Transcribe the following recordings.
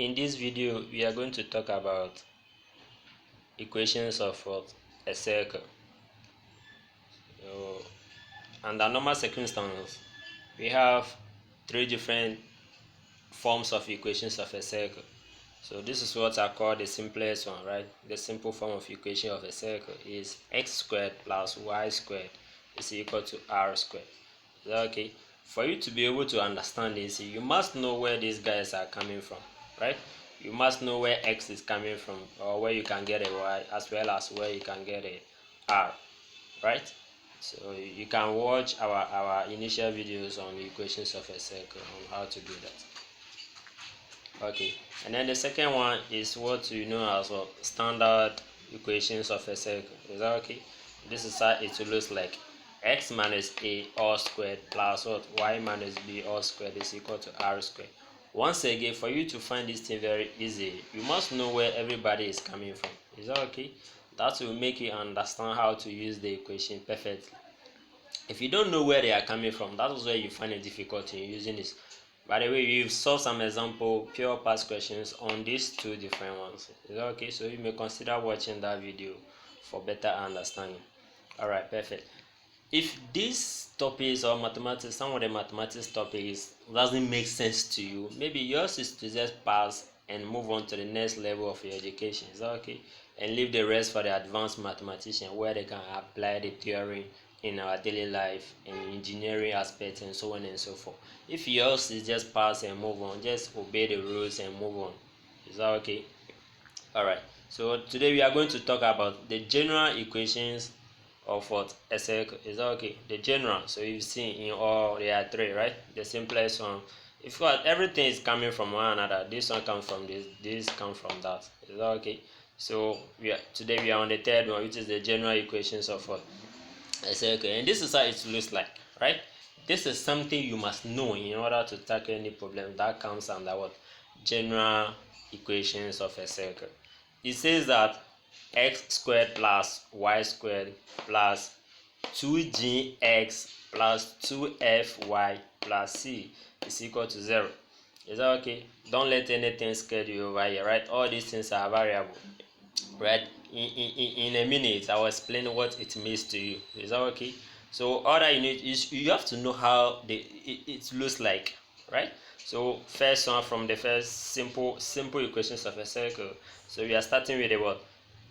in this video we are going to talk about equations of a circle. So, under normal circumstances, we have three different forms of equations of a circle. So this is what I call the simplest one, right? The simple form of equation of a circle is x squared plus y squared is equal to r squared. Is that okay? For you to be able to understand this, you must know where these guys are coming from, right? You must know where x is coming from, or where you can get a y, as well as where you can get a r, right? So you can watch our initial videos on the equations of a circle on how to do that. Okay, and then the second one is what you know as well, standard equations of a circle. Is that okay? This is how it looks like. X minus a all squared plus what y minus b all squared is equal to r squared. Once again, for you to find this thing very easy, you must know where everybody is coming from. Is that okay? That will make you understand how to use the equation perfectly. If you don't know where they are coming from, that is where you find a difficulty in using this. By the way, we've solved some example pure past questions on these two different ones. Is that okay? So you may consider watching that video for better understanding. Alright, perfect. If these topics or mathematics, some of the mathematics topics doesn't make sense to you, maybe yours is to just pass and move on to the next level of your education. Is that okay? And leave the rest for the advanced mathematician, where they can apply the theory in our daily life and engineering aspects and so on and so forth. If yours is just pass and move on, just obey the rules and move on. Is that okay? Alright, so today we are going to talk about the general equations of what a circle. Is that okay? The general. So you've seen in all there are three, right? The simplest one. If what everything is coming from one another, this one comes from this comes from that. Is that okay? So today we are on the third one, which is the general equations of what a circle. And this is how it looks like, right? This is something you must know in order to tackle any problem that comes under what general equations of a circle. It says that x squared plus y squared plus 2gx plus 2fy plus c is equal to 0. Is that okay? Don't let anything scare you over here, right? All these things are variable, right? In a minute I will explain what it means to you. Is that okay? So all that you need is you have to know how it looks like, right? So first one, from the first simple equations of a circle. So we are starting with the what?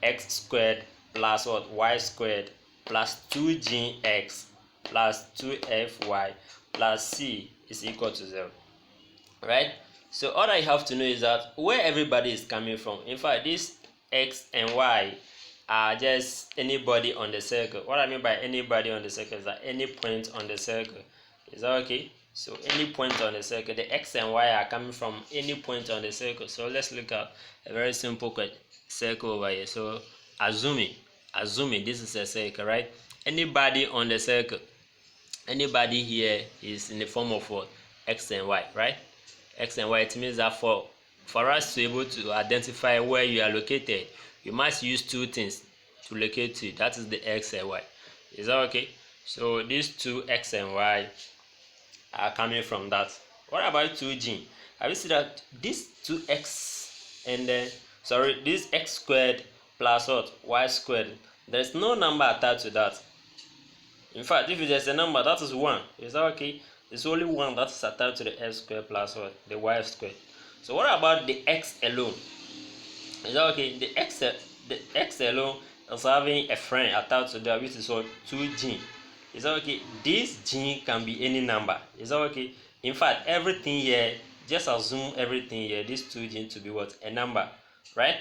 X squared plus what? Y squared plus 2gx plus 2fy plus c is equal to 0, right? So all I have to know is that where everybody is coming from. In fact, this x and y are just anybody on the circle. What I mean by anybody on the circle is that any point on the circle. Is that okay? So any point on the circle, the x and y are coming from any point on the circle. So let's look at a very simple circle over here. So assuming this is a circle, right? Anybody on the circle, anybody here is in the form of what? X and y, right? X and y. It means that for us to be able to identify where you are located, you must use two things to locate you. That is the x and y. Is that okay? So these two x and y are coming from that. What about 2g? Have you seen that this 2x and then this x squared plus what? Y squared. There's no number attached to that. In fact, if there's a number, that is 1. Is that okay? There's only 1 that is attached to the x squared plus what? The y squared. So what about the x alone? Is that okay? The x alone is having a friend attached to that, which is what? 2g. Is that okay? This g can be any number. Is that okay? In fact, everything here, just assume everything here, this 2g to be what? A number, right?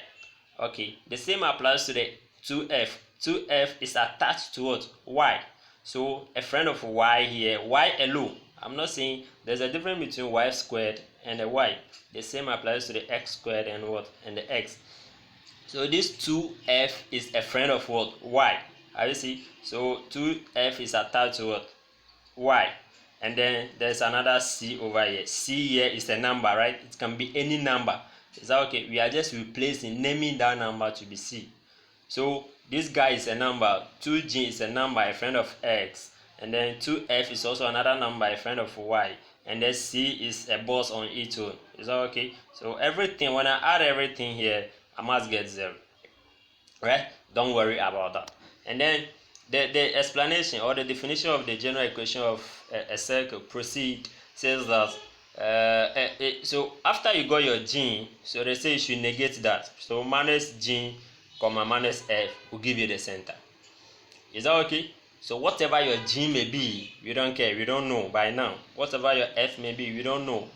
Okay. The same applies to the 2f. 2f is attached to what? Y. So a friend of y here, y alone. I'm not saying there's a difference between y squared and a y. The same applies to the x squared and what? And the x. So this 2f is a friend of what? Y. Have you see? So 2f is attached to what? Y. And then there's another c over here. C here is a number, right? It can be any number. Is that okay? We are just naming that number to be c. So this guy is a number, 2g is a number, a friend of x, and then 2f is also another number, a friend of y, and then c is a boss on its own. Is Is that okay? So everything, when I add everything here, I must get 0. Right? Don't worry about that. And then the explanation or the definition of the general equation of a circle proceed says that so after you got your g, so they say you should negate that. So minus g comma minus f will give you the center. Is that okay? So whatever your g may be, we don't care, we don't know by now. Whatever your f may be, we don't know.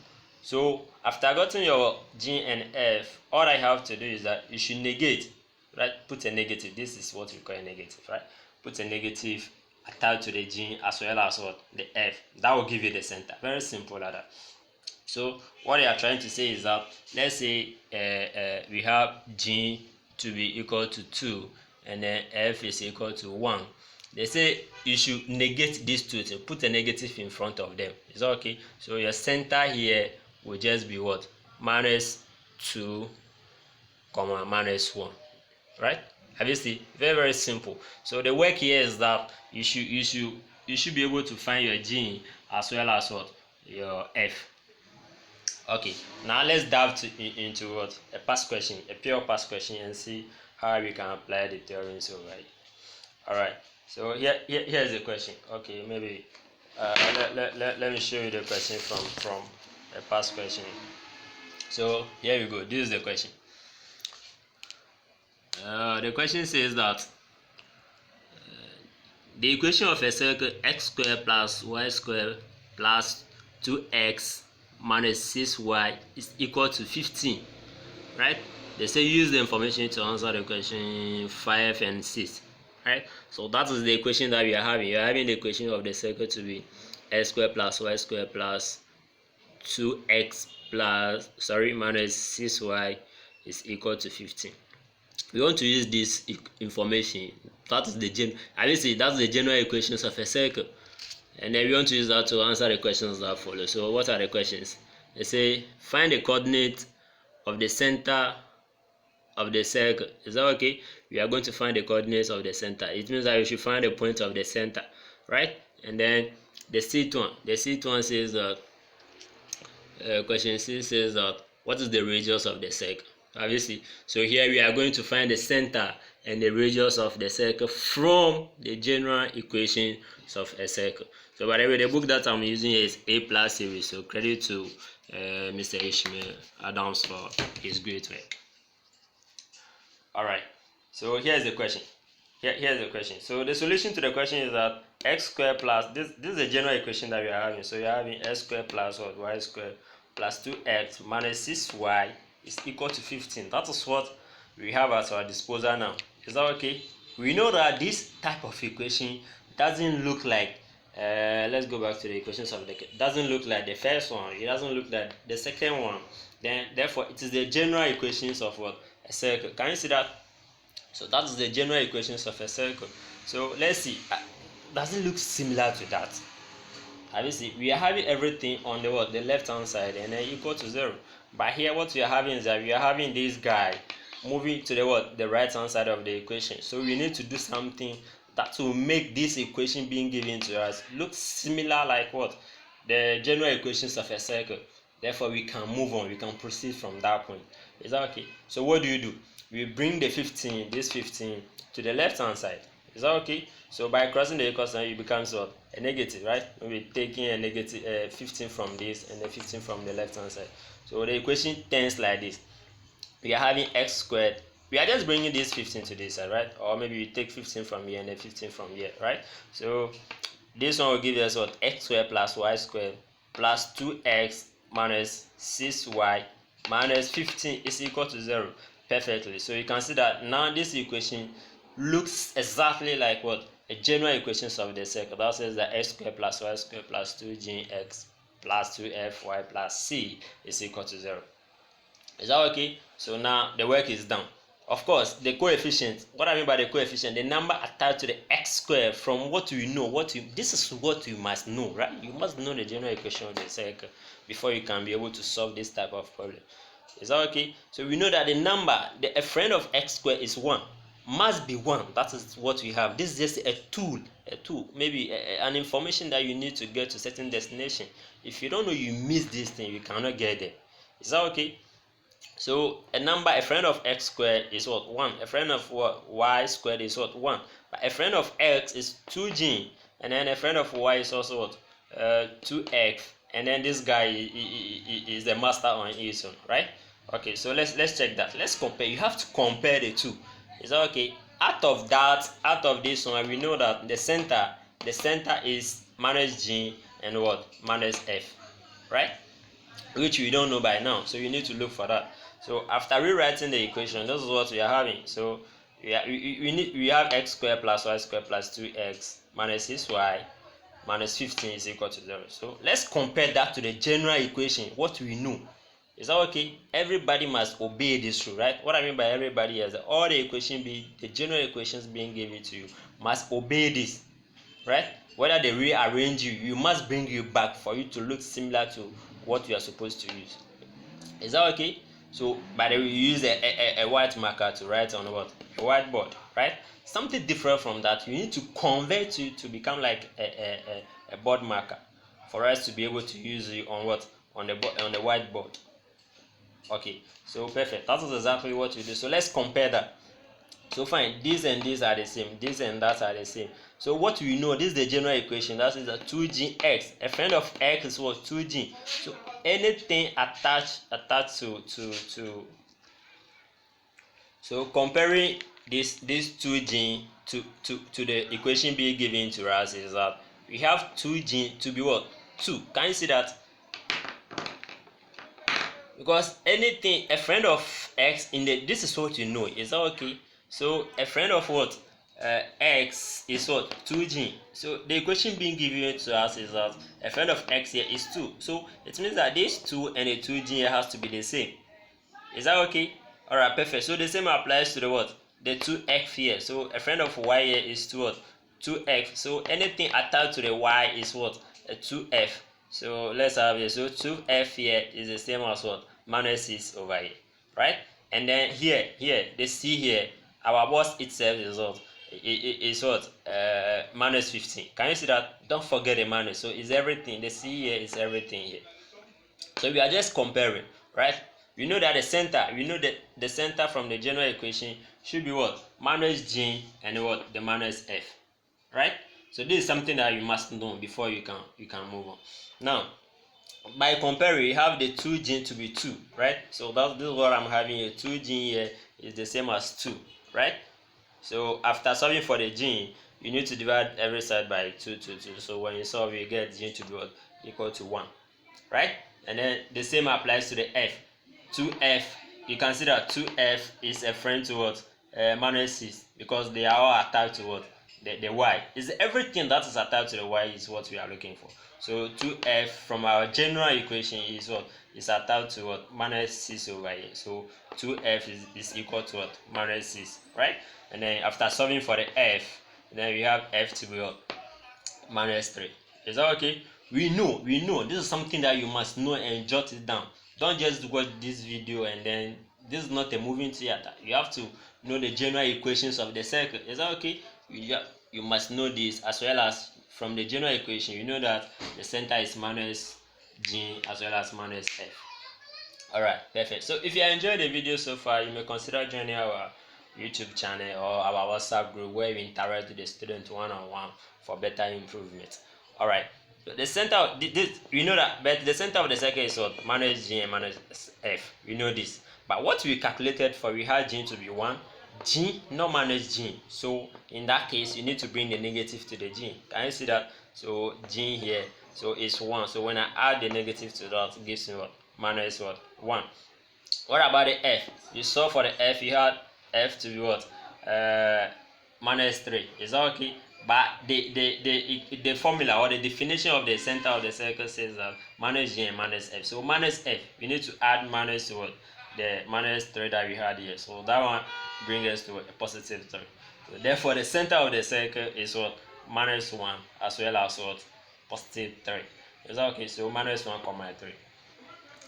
So after gotten your g and f, all I have to do is that you should negate, right? Put a negative. This is what we call a negative, right? Put a negative attached to the g as well as what? The f. That will give you the center. Very simple like that. So what they are trying to say is that, let's say we have g to be equal to 2 and then f is equal to 1. They say you should negate these two things, put a negative in front of them. Is that okay? So your center here will just be what? Minus 2 comma minus 1. Right? Have you seen? Very, very simple. So the work here is that you should be able to find your g as well as what? Your f. Okay, now let's dive into what? A past question, a pure past question, and see how we can apply the theorems over it. Alright, so here's the question. Okay, maybe let me show you the question from a past question. So here we go. This is the question. The question says that the equation of a circle x squared plus y squared plus 2x minus 6y is equal to 15, right? They say use the information to answer the question 5 and 6, right? So that is the equation that we are having. You are having the equation of the circle to be x squared plus y squared plus 2x minus 6y is equal to 15. We want to use this information. That is the that's the general equations of a circle. And then we want to use that to answer the questions that follow. So what are the questions? They say find the coordinate of the center of the circle. Is that okay? We are going to find the coordinates of the center. It means that we should find the point of the center, right? And then the sixth one says that question 6 says that what is the radius of the circle? Obviously, so here we are going to find the center and the radius of the circle from the general equations of a circle. So by the way, the book that I'm using is A+ series, so credit to Mr. Ishmael Adams for his great work. Alright, so here's the question. Here's the question. So the solution to the question is that x squared plus this is the general equation that we are having. So you're having x squared plus what? Y squared plus 2x minus 6y is equal to 15. That is what we have at our disposal now. Is that okay? We know that this type of equation doesn't look like let's go back to the equations of the doesn't look like the first one. It doesn't look like the second one. Then therefore it is the general equations of what? A circle. Can you see that? So that is the general equations of a circle. So let's see. Does it look similar to that? Obviously, we are having everything on the what? The left hand side and then equal to 0. But here what we are having is that we are having this guy moving to the what? The right hand side of the equation. So we need to do something that will make this equation being given to us look similar like what? The general equations of a circle. Therefore, we can move on. We can proceed from that point. Is that okay? So what do? We bring the 15, this 15, to the left hand side. Is that okay? So by crossing the equal sign, it becomes what? A negative, right? We're taking a negative 15 from this and then 15 from the left hand side. So the equation turns like this. We are having x squared. We are just bringing this 15 to this side, right? Or maybe we take 15 from here and then 15 from here, right? So this one will give us what? X squared plus y squared plus 2x minus 6y minus 15 is equal to 0. Perfectly. So you can see that now this equation looks exactly like what? A general equations of the circle. That says that x squared plus y squared plus 2gx plus 2fy plus c is equal to 0. Is that okay? So now the work is done. Of course, the coefficient. What I mean by the coefficient, the number attached to the x squared from what we know. This is what you must know, right? You must know the general equation of the circle before you can be able to solve this type of problem. Is that okay? So we know that the number, a friend of x squared is 1. Must be 1. That is what we have. This is just a tool, maybe an information that you need to get to certain destination. If you don't know, you miss this thing, you cannot get there. Is that okay? So a friend of x squared is what? 1. A friend of what? Y squared is what? 1. But a friend of x is 2g, and then a friend of y is also what? 2x, and then this guy is the master on his own, right? Okay, so let's check that. Let's compare. You have to compare the two. Is that okay? Out of this one, we know that the center is minus g and what? Minus f, right? Which we don't know by now, so you need to look for that. So after rewriting the equation, this is what we are having. So we have x squared plus y squared plus 2x minus 6y minus 15 is equal to 0. So let's compare that to the general equation, what we know. Is that okay? Everybody must obey this rule, right? What I mean by everybody is that all the general equations being given to you must obey this, right? Whether they rearrange you must bring you back for you to look similar to what you are supposed to use. Is that okay? So by the way, you use a white marker to write on what? A whiteboard, right? Something different from that, you need to convert it to become like a board marker for us to be able to use it on what? On the whiteboard. Okay, so perfect. That is exactly what you do. So let's compare that. So fine, these and these are the same, this and that are the same. So what we know, this is the general equation, that is a 2gx. A friend of x is what? 2g. So anything attached to so comparing this 2g to the equation being given to us is that we have 2g to be what? 2. Can you see that? Because anything, a friend of x in the, this is what you know. Is that okay? So a friend of what? X is what? 2g. So the equation being given to us is that a friend of x here is 2. So it means that this 2 and the 2g here has to be the same. Is that okay? Alright, perfect. So the same applies to the what? The 2x here. So a friend of y here is 2 what? 2x. So anything attached to the y is what? A 2f. So let's have it. So 2f here is the same as what? Minus 6 over here. Right? And then here, the c here, our boss itself is what? Is what? Minus 15. Can you see that? Don't forget the minus. So it's everything. The c here is everything here. So we are just comparing, right? We know that the center from the general equation should be what? Minus g and what? The minus f, right? So this is something that you must know before you can move on. Now, by comparing, you have the 2g to be 2, right? So this is what I'm having here. 2g here is the same as 2, right? So after solving for the g, you need to divide every side by 2. So when you solve, you get g to be what? Equal to 1, right? And then the same applies to the f. 2f, you can see that 2f is a friend to what? Minus 6, because they are all attached to what? The y. Is everything that is attached to the y is what we are looking for. So 2f from our general equation is what? Is attached to what? Minus 6 over here. So 2f is equal to what? Minus 6, right? And then after solving for the f, then we have f to be what? Minus 3. Is that okay? We know. This is something that you must know and jot it down. Don't just watch this video and then this is not a moving theater. You have to know the general equations of the circle. Is that okay? You must know this, as well as from the general equation you know that the center is minus g as well as minus f. Alright, perfect. So if you enjoyed the video so far, you may consider joining our YouTube channel or our WhatsApp group where we interact with the student one-on-one for better improvement. Alright, so the center, we know that, but the center of the circle is what? Minus g and minus f. We know this. But what we calculated for, we had g to be 1, g, not minus g. So in that case, you need to bring the negative to the g. Can you see that? So g here, so it's 1. So when I add the negative to that, it gives me what? Minus what? 1. What about the f? You saw for the f, you had f to be what? Minus 3. Is that okay? But the formula or the definition of the center of the circle says that minus g and minus f. So minus f, we need to add minus to what? The minus 3 that we had here. So that one brings us to a positive 3. So therefore, the center of the circle is what? Minus 1 as well as what? Positive 3. Is that okay? So minus 1, 3.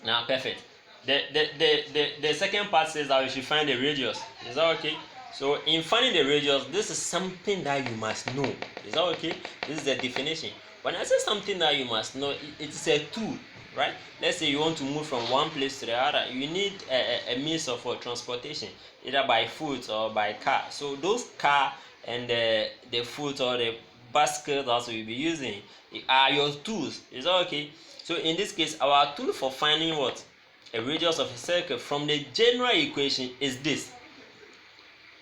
Now, perfect. The second part says that we should find the radius. Is that okay? So in finding the radius, this is something that you must know. Is that okay? This is the definition. When I say something that you must know, it is a tool, right? Let's say you want to move from one place to the other, you need a means of transportation, either by foot or by car. So those car and the foot or the basket that we'll be using are your tools. Is that okay? So in this case, our tool for finding what a radius of a circle from the general equation is this.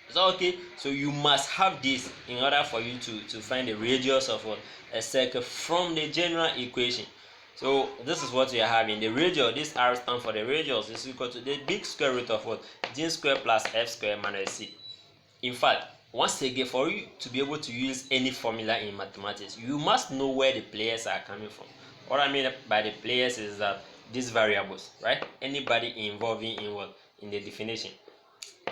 Is that okay? So you must have this in order for you to find the radius of what a circle from the general equation. So this is what we are having. The radius, this r stands for the radius, is equal to the big square root of what? G square plus f square minus c. In fact, once again, for you to be able to use any formula in mathematics, you must know where the players are coming from. What I mean by the players is that these variables, right? Anybody involving in what? In the definition.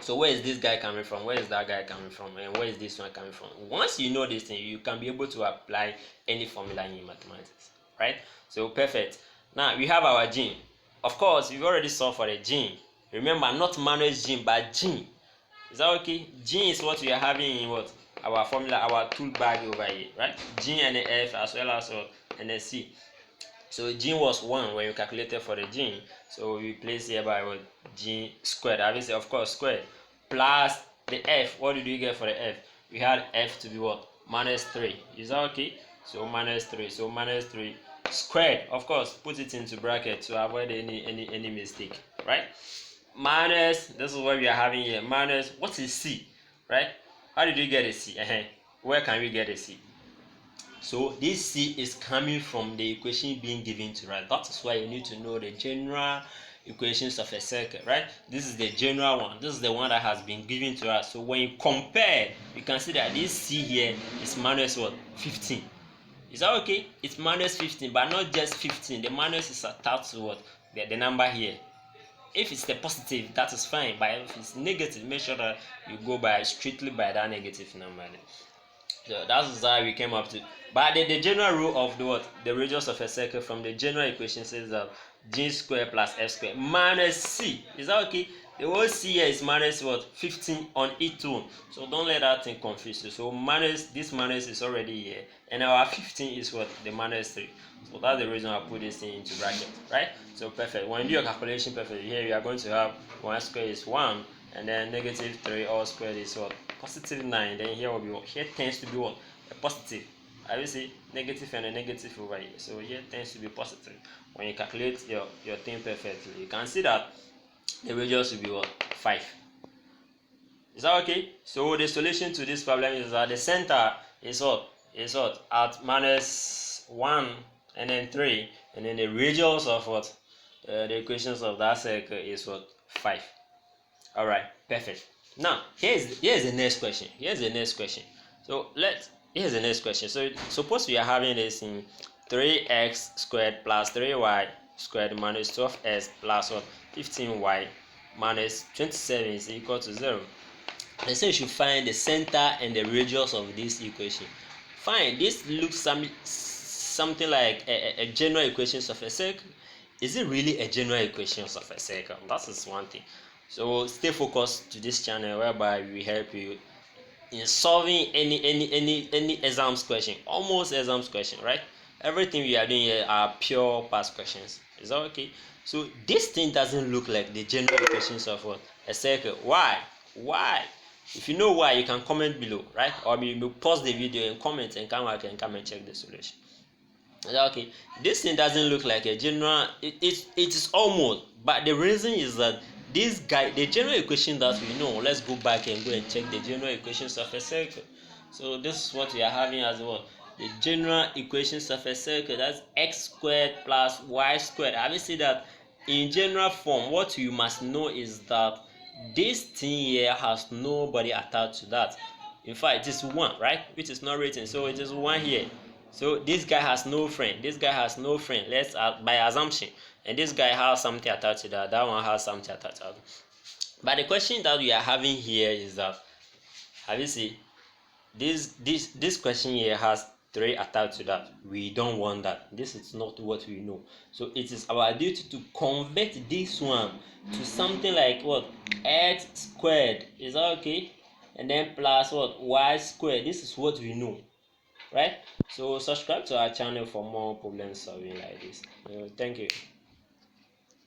So where is this guy coming from? Where is that guy coming from? And where is this one coming from? Once you know this thing, you can be able to apply any formula in mathematics, right? So perfect. Now we have our gene. Of course, we've already solved for the gene. Remember, not Manuel's gene, but gene. Is that okay? Gene is what we are having in what? Our formula, our tool bag over here, right? G and the F as well as what? And the C. So gene was 1 when you calculated for the gene. So we place here by what? G squared. Obviously, of course, squared. Plus the F. What did we get for the F? We had F to be what? Minus 3. Is that okay? So minus 3. So minus 3 squared. Of course, put it into bracket to avoid any mistake, right? Minus, this is what we are having here. Minus, what is C? Right? How did we get a C? Where can we get a C? So this C is coming from the equation being given to us. That is why you need to know the general equations of a circle, right? This is the general one. This is the one that has been given to us. So when you compare, you can see that this C here is minus what? 15. Is that okay? It's minus 15, but not just 15. The minus is attached to what? The number here. If it's the positive, that is fine. But if it's negative, make sure that you go by strictly by that negative number. So that's how we came up to. But the general rule of the what? The radius of a circle from the general equation says that g square plus f square minus c. Is that okay? The whole c here is minus what? 15 on each one. So don't let that thing confuse you. So minus, this minus is already here. And our 15 is what? The minus 3. So that's the reason I put this thing into bracket, right? So perfect. When you do your calculation perfect, here you are going to have 1 square is 1, and then negative 3 all squared is what? Positive 9. Then here will be what? Here tends to be what? A positive. I will say negative and a negative over here. So here tends to be positive. When you calculate your thing perfectly, you can see that the radius will be what? 5. Is that okay? So the solution to this problem is that the center is what? Is what? At minus 1 and then 3, and then the radius of what? The equations of that circle is what? 5. All right, perfect. Now here's the next question. Here's the next question. So here's the next question. So suppose we are having this in 3x squared plus 3y squared minus 12x plus what? 15y minus 27 is equal to 0. They say you should find the center and the radius of this equation. Fine, this looks something like a general equations of a circle. Is it really a general equations of a circle? That is one thing. So stay focused to this channel whereby we help you in solving any exams question, almost exams question, right? Everything we are doing here are pure past questions. Is that okay? So this thing doesn't look like the general equations of what? A circle. Why? If you know why, you can comment below, right? Or you pause the video and comment and come back and check the solution. Okay, this thing doesn't look like a general. It is almost, but the reason is that this guy, the general equation that we know, let's go back and go and check the general equations of a circle. So this is what we are having as well. The general equations of a circle, that's x squared plus y squared. Have you seen that in general form? What you must know is that this thing here has nobody attached to that. In fact, it is 1, right? Which is not written, so it is 1 here. So this guy has no friend. This guy has no friend. Let's by assumption. And this guy has something attached to that. That one has something attached to that. But the question that we are having here is that, have you seen this question here has 3 attached to that. We don't want that. This is not what we know. So it is our duty to convert this one to something like what? X squared. Is that okay? And then plus what? Y squared. This is what we know. Right? So subscribe to our channel for more problem solving like this. Thank you.